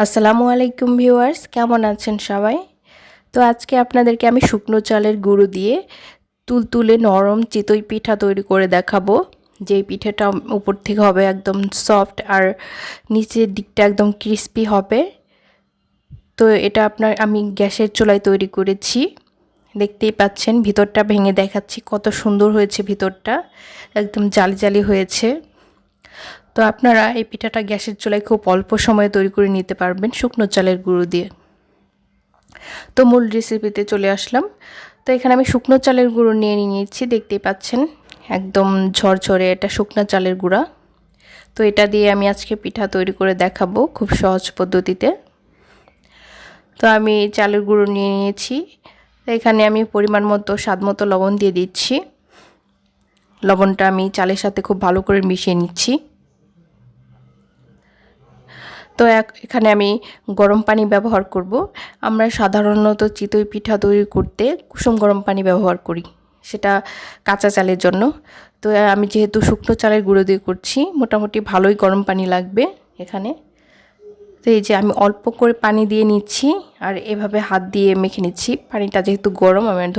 আসসালামু আলাইকুম ভিউয়ার্স, কেমন আছেন সবাই? তো আজকে আপনাদেরকে আমি শুকনো চালের গুঁড়ো দিয়ে তুলতুলে নরম চিতই পিঠা তৈরি করে দেখাবো। যেই পিঠাটা উপর থেকে হবে একদম সফট আর নিচের দিকটা একদম ক্রিস্পি হবে। তো এটা আমি গ্যাসের চুলায় তৈরি করেছি। দেখতেই পাচ্ছেন, ভিতরটা ভেঙে দেখাচ্ছি কত সুন্দর হয়েছে। ভিতরটা একদম জালি জালি হয়েছে। তো আপনারা এই পিঠাটা গ্যাসের চুলায় খুব অল্প সময়ে তৈরি করে নিতে পারবেন শুকনো চালের গুঁড়ো দিয়ে। তো মূল রেসিপিতে চলে আসলাম। তো এখানে আমি শুকনো চালের গুঁড়ো নিয়ে নিয়েছি, দেখতেই পাচ্ছেন একদম ঝরঝরে এটা শুকনো চালের গুঁড়া। তো এটা দিয়ে আমি আজকে পিঠা তৈরি করে দেখাবো খুব সহজ পদ্ধতিতে। তো আমি চালের গুঁড়ো নিয়ে নিয়েছি। এখানে আমি পরিমাণ মতো স্বাদ মতো লবণ দিয়ে দিচ্ছি। লবণটা আমি চালের সাথে খুব ভালো করে মিশিয়ে নিচ্ছি। তো এখানে আমি গরম পানি ব্যবহার করব। আমরা সাধারণত চিতই পিঠা তৈরি করতে কুসুম গরম পানি ব্যবহার করি, সেটা কাঁচা চালের জন্য। তো আমি যেহেতু শুকনো চালের গুঁড়ো দিয়ে করছি, মোটামুটি ভালোই গরম পানি লাগবে এখানে। তো এই যে আমি অল্প করে পানি দিয়ে নিচ্ছি আর এভাবে হাত দিয়ে মেখে নিচ্ছি। পানিটা যেহেতু গরম, আমার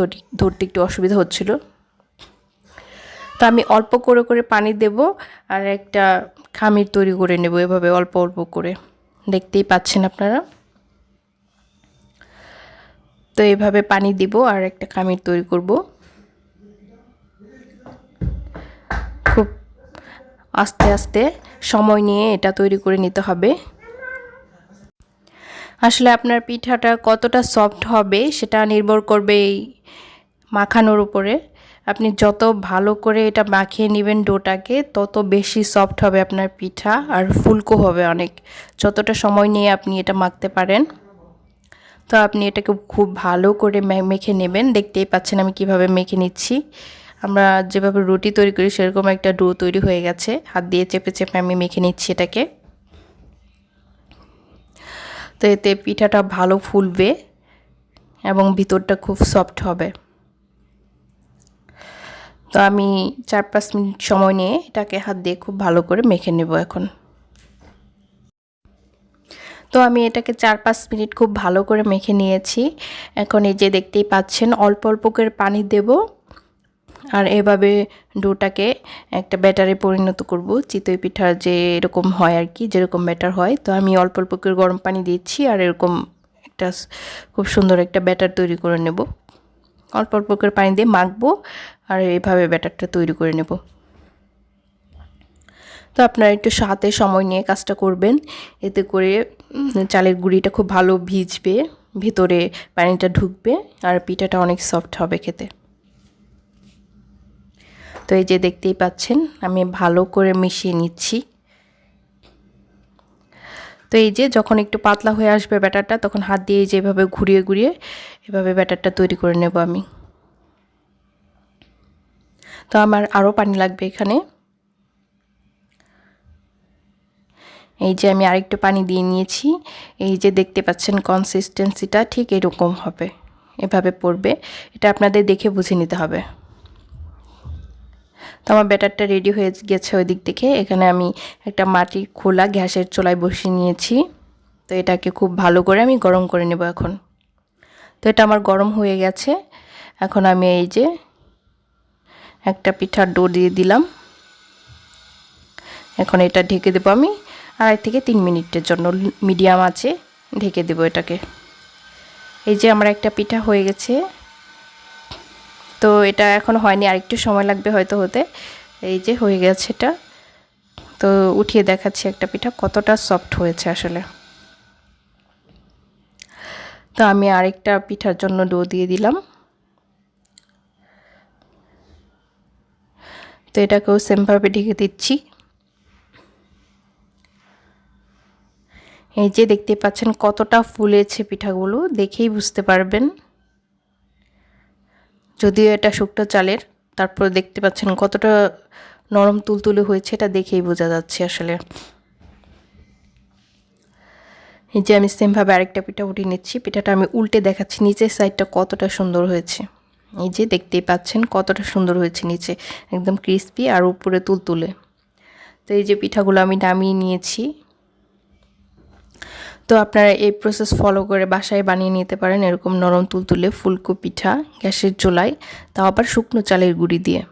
ধরতে একটু অসুবিধা হচ্ছিল। তো আমি অল্প করে করে পানি দেব আর একটা খামির তৈরি করে নেব এভাবে অল্প অল্প করে। দেখতেই পাচ্ছেন আপনারা। তো এভাবে পানি দিব আর একটা খামির তৈরি করব। খুব আস্তে আস্তে সময় নিয়ে এটা তৈরি করে নিতে হবে। আসলে আপনার পিঠাটা কতটা সফট হবে সেটা নির্ভর করবে এই মাখানোর উপরে। আপনি যত ভালো করে এটা মাখিয়ে নেবেন ডোটাকে, তত বেশি সফট হবে আপনার পিঠা আর ফুলকো হবে অনেক, যতটা সময় নিয়ে আপনি এটা মাখতে পারেন। তো আপনি এটাকে খুব ভালো করে মেখে নেবেন। দেখতেই পাচ্ছেন আমি কিভাবে মেখে নিচ্ছি। আমরা যেভাবে রুটি তৈরি করি সেরকম একটা ডো তৈরি হয়ে গেছে। হাত দিয়ে চেপে চেপে আমি মেখে নিচ্ছি এটাকে। তো এতে পিঠাটা ভালো ফুলবে এবং ভিতরটা খুব সফট হবে। তো আমি 4-5 মিনিট সময় নিয়ে এটাকে হাত দিয়ে খুব ভালো করে মেখে নেব এখন। তো আমি এটাকে 4-5 মিনিট খুব ভালো করে মেখে নিয়েছি। এখন এই যে দেখতেই পাচ্ছেন অল্প অল্প করে পানি দেব আর এভাবে ডোটাকে একটা ব্যাটারে পরিণত করব। চিতই পিঠার যে এরকম হয় আর কি, যেরকম ব্যাটার হয়। তো আমি অল্প অল্প করে গরম পানি দিচ্ছি আর এরকম একটা খুব সুন্দর একটা ব্যাটার তৈরি করে নেব। অল্প অল্প করে পানি দিয়ে মাখবো আর এইভাবে ব্যাটারটা তৈরি করে নেব। তো আপনারা একটু হাতে সময় নিয়ে কাজটা করবেন, এতে করে চালের গুঁড়িটা খুব ভালো ভিজবে, ভিতরে পানিটা ঢুকবে আর পিঠাটা অনেক সফট হবে খেতে। তো এই যে দেখতেই পাচ্ছেন আমি ভালো করে মিশিয়ে নিচ্ছি। তো এই যে যখন একটু পাতলা হয়ে আসবে ব্যাটারটা, তখন হাত দিয়ে যেভাবে ঘুরিয়ে ঘুরিয়ে এভাবে ব্যাটারটা তৈরি করে নেব আমি। তো আমার আরও পানি লাগবে এখানে। এই যে আমি আরেকটু পানি দিয়ে নিয়েছি। এই যে দেখতে পাচ্ছেন কনসিস্টেন্সিটা ঠিক এরকম হবে, এভাবে পড়বে। এটা আপনাদের দেখে বুঝে নিতে হবে। তো আমার ব্যাটারটা রেডি হয়ে গেছে ওই দিক থেকে। এখানে আমি একটা মাটির খোলা গ্যাসের চুলায় বসিয়ে নিয়েছি। তো এটাকে খুব ভালো করে আমি গরম করে নেব এখন। তো এটা আমার গরম হয়ে গেছে। এখন আমি এই যে একটা পিঠার ডো দিয়ে দিলাম। এখন এটা ঢেকে দেবো আমি 2.5 থেকে 3 মিনিটের জন্য, মিডিয়াম আঁচে ঢেকে দেবো এটাকে। এই যে আমার একটা পিঠা হয়ে গেছে। তো এটা এখন হয়নি, আরেকটু সময় লাগবে হয়তো হতে। এই যে হয়ে গেছে এটা। তো উঠিয়ে দেখাচ্ছি একটা পিঠা কতটা সফট হয়েছে আসলে। তো আমি আরেকটা পিঠার জন্য ডো দিয়ে দিলাম। তো এটাকেও সেমভাবে ঢেকে দিচ্ছি। এই যে দেখতে পাচ্ছেন কতটা ফুলেছে পিঠাগুলো, দেখেই বুঝতে পারবেন। যদিও এটা শুকনো চালের, তারপর দেখতে পাচ্ছেন কতটা নরম তুলতুলে হয়েছে, এটা দেখেই বোঝা যাচ্ছে আসলে। এই যে আমি সেমভাবে আরেকটা পিঠা উঠিয়ে নিচ্ছি। পিঠাটা আমি উল্টে দেখাচ্ছি নিচের সাইডটা কতটা সুন্দর হয়েছে। এই যে দেখতেই পাচ্ছেন কতটা সুন্দর হয়েছে, নিচে একদম ক্রিস্পি আর উপরে তুলতুলে। তো এই যে পিঠাগুলো আমি নামিয়ে নিয়েছি। তো আপনারা এই প্রসেস ফলো করে বাসায় বানিয়ে নিতে পারেন এরকম নরম তুলতুলে ফুলকো পিঠা গ্যাসের চুলায়, তাও আবার শুকনো চালের গুঁড়ি দিয়ে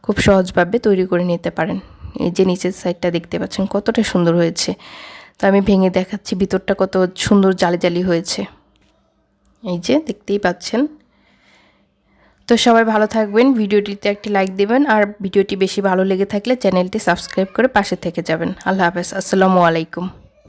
খুব সহজভাবে তৈরি করে নিতে পারেন। এই যে নিচের সাইডটা দেখতে পাচ্ছেন কতটা সুন্দর হয়েছে। তো আমি ভেঙে দেখাচ্ছি ভিতরটা কত সুন্দর জালি জালি হয়েছে, এই যে দেখতেই পাচ্ছেন। তো সবাই ভালো থাকবেন, ভিডিওটিতে একটি লাইক দেবেন, আর ভিডিওটি বেশি ভালো লেগে থাকলে চ্যানেলটি সাবস্ক্রাইব করে পাশে থেকে যাবেন। আল্লাহ হাফেজ, আসসালামু আলাইকুম।